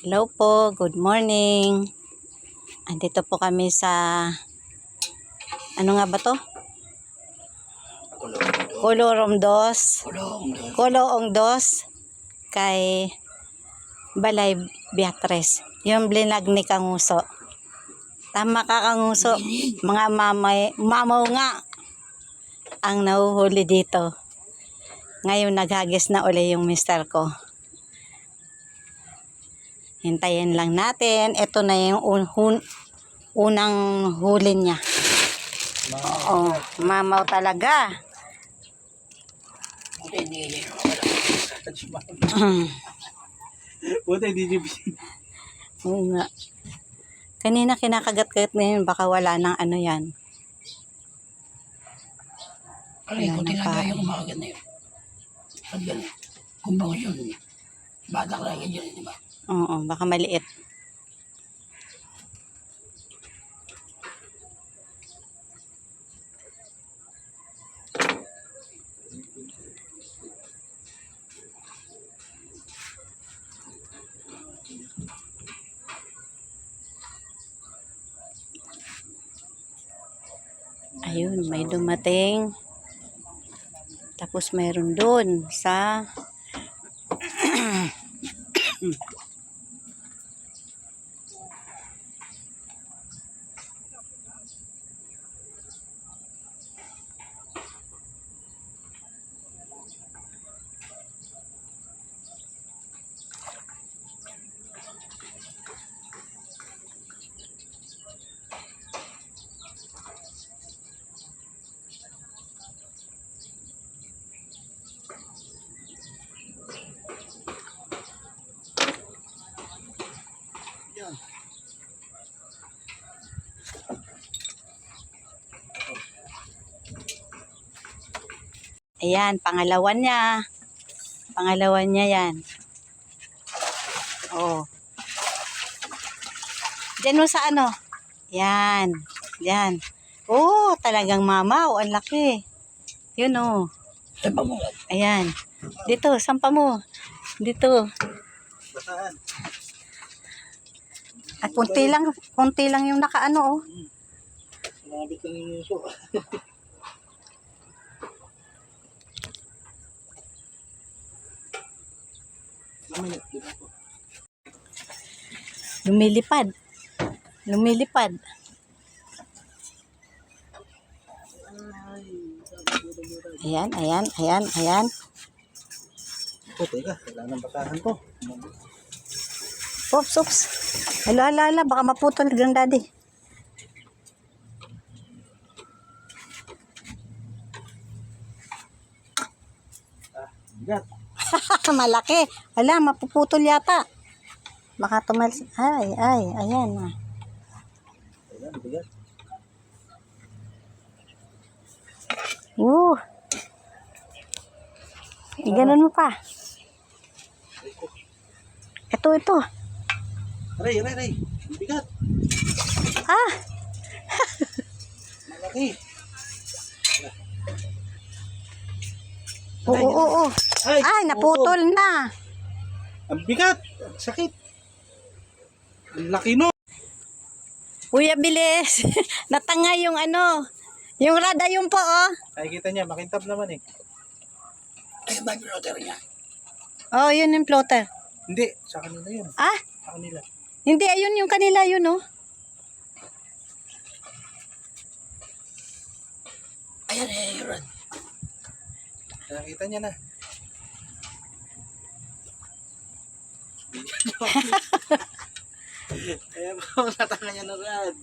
Hello po, good morning. Andito po kami sa, ano nga ba to? Kuloong Dos kay Balay Beatriz. Yung blinag ni Kanguso. Tama ka, Kanguso. Mga mamaw nga ang nahuhuli dito. Ngayon naghagis na uli yung mister ko. Hintayin lang natin. Ito na yung unang huli niya. Oo, mamaw talaga. Buti hindi niyo bisin. Oo nga. Kanina kinakagat-kagat ngayon. Baka wala nang ano yan. Aray, kung tinagaya ko makagat na yun. Pag yan, kung bango yun, batak lang yan, di ba? Oo, baka maliit. Ayun, may dumating. Tapos mayroon doon sa ayan, pangalawan niya. Pangalawan niya yan. Oh. Diyan mo sa ano? Yan. Yan. Oh, talagang mamaw. Ang laki. Yun oh. Ayan. Dito, sampa mo. Dito. Basahan. At konti lang yung nakaano oh. Sumabit lang yung uso. Lumilipad. Lumilipad. Ayan, ayan, ayan, ayan. Teka, kailangan ng basahan to. Oops, oops. Hala, hala, hala. Baka maputol ng daddy. Bigat. Malaki. Hala, mapuputol yata. Baka tumalis. Ay, ay, ayan. Ayan, bigat. Ganun mo pa. Ito. Aray, aray, aray. Bigat. Ah! Malaki. Oo. Ay, naputol na. Ang bigat. Ang sakit. Ang laki no. Kuya, bilis. Natanga yung ano. Yung rada yung po, oh. Nakikita niya, makintab naman eh. Ay, ba yung floater niya? Oh, yun yung floater. Hindi, sa kanila yun. Ah? Sa kanila. Hindi, ayun yung kanila yun, oh. Ayan eh, Rod. Nakita niya na. Ayan po, natanga niya na Rod.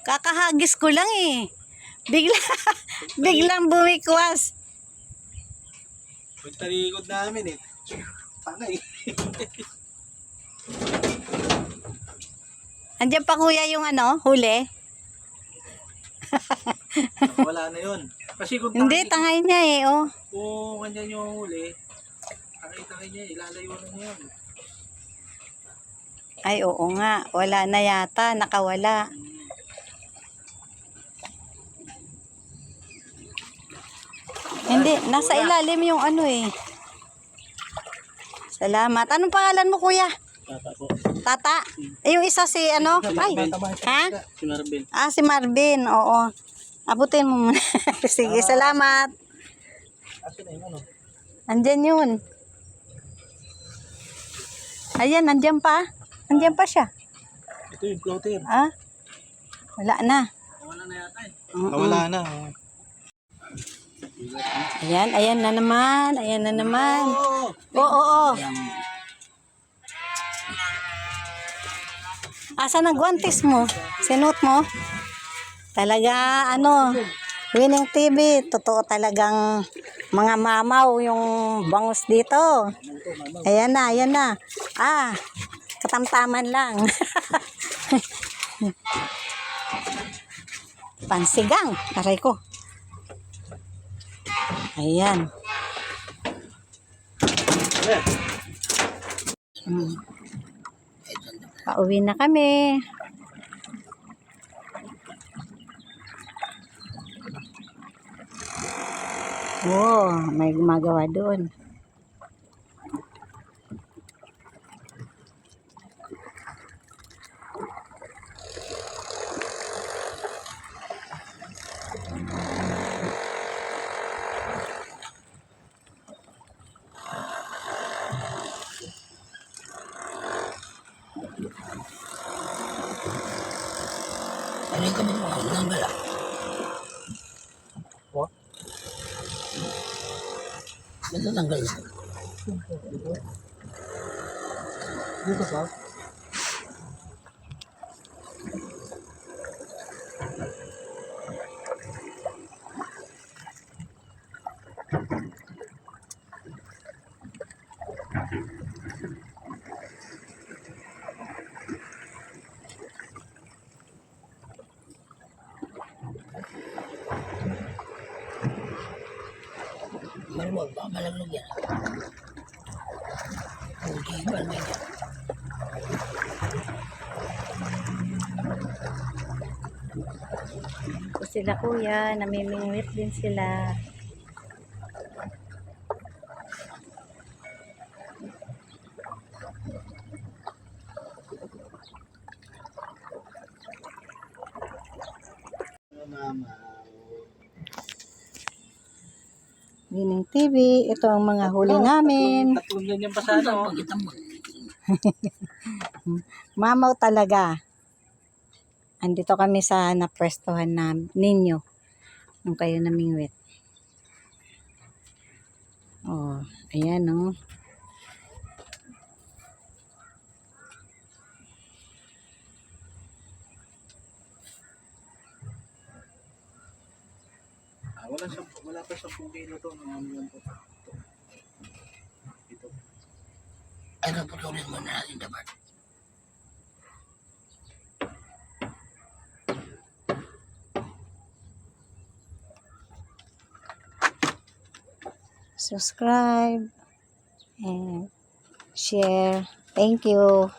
Kakahagis ko lang eh. Biglang bumikwas. Pagtalikod namin eh. Tangay. Andiyan pa kuya yung ano, huli. Wala na yun. Kasi kung Hindi, tangay niya eh, oh. kung kanyan yung huli, takay niya, ilalayo na niya yun. Ay, oo nga. Wala na yata. Nakawala. Hindi, nasa ilalim yung ano eh. Salamat. Anong pangalan mo, kuya? Tata po. Tata? Eh, yung isa si ano? Ay, ha? Si Marvin. Ah, si Marvin. Oo. Abutin mo muna. Sige, salamat. Asan na yung ano? Andyan yun. Ayan, andyan pa. Andyan pa siya. Ito yung floater. Ah? Wala na. Nawala na yata eh. Nawala na. Ayan, ayan na naman. Ayan na naman. Oo. Asan ang guantes mo? Sinuot mo? Talaga, ano, Winning TV, totoo talagang mga mamaw yung bangus dito. Ayan na, ayan na. Ah, katamtaman lang. Pansigang, taray ko. Ayan. Pauwi na kami. Oh, may gumagawa doon. Ano yung kamay mo? Ano ang gala? What? Natatanggal na. Dito ba? Malimog, baka malaglag yan. Okay, malaglag yan. Ito sila kuya, namimingwit din sila. Mama. Winning TV, ito ang mga huli namin. Tatlong ganyan pa sa ano. Pagkita mo. Mamaw talaga. Andito kami sa napwestuhan na ninyo nung kayo namingwit. Oh, ayan oh. Wala pa 10 kilo to. Ano yan po? Ito. Ano, putulin mo na natin dapat. Subscribe and share. Thank you.